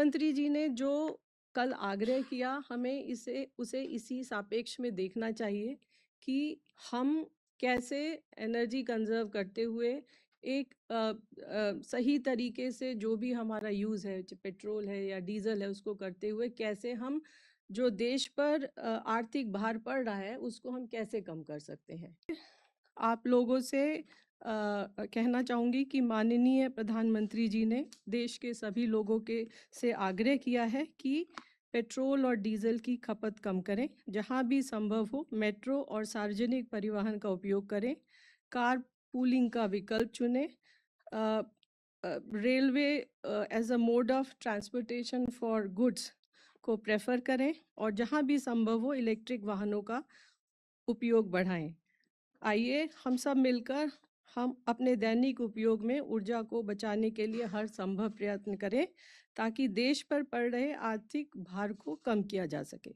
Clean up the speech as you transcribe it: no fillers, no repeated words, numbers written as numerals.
प्रधानमंत्री जी ने जो कल आग्रह किया, हमें उसे इसी सापेक्ष में देखना चाहिए कि हम कैसे एनर्जी कंजर्व करते हुए एक सही तरीके से जो भी हमारा यूज़ है, पेट्रोल है या डीजल है, उसको करते हुए कैसे हम जो देश पर आर्थिक भार पड़ रहा है उसको हम कैसे कम कर सकते हैं। आप लोगों से कहना चाहूँगी कि माननीय प्रधानमंत्री जी ने देश के सभी लोगों के से आग्रह किया है कि पेट्रोल और डीजल की खपत कम करें, जहां भी संभव हो मेट्रो और सार्वजनिक परिवहन का उपयोग करें, कार पूलिंग का विकल्प चुनें, railway as a mode of transportation for goods को प्रेफर करें और जहां भी संभव हो इलेक्ट्रिक वाहनों का उपयोग बढ़ाएं। आइए हम सब मिलकर हम अपने दैनिक उपयोग में ऊर्जा को बचाने के लिए हर संभव प्रयत्न करें ताकि देश पर पड़ रहे आर्थिक भार को कम किया जा सके।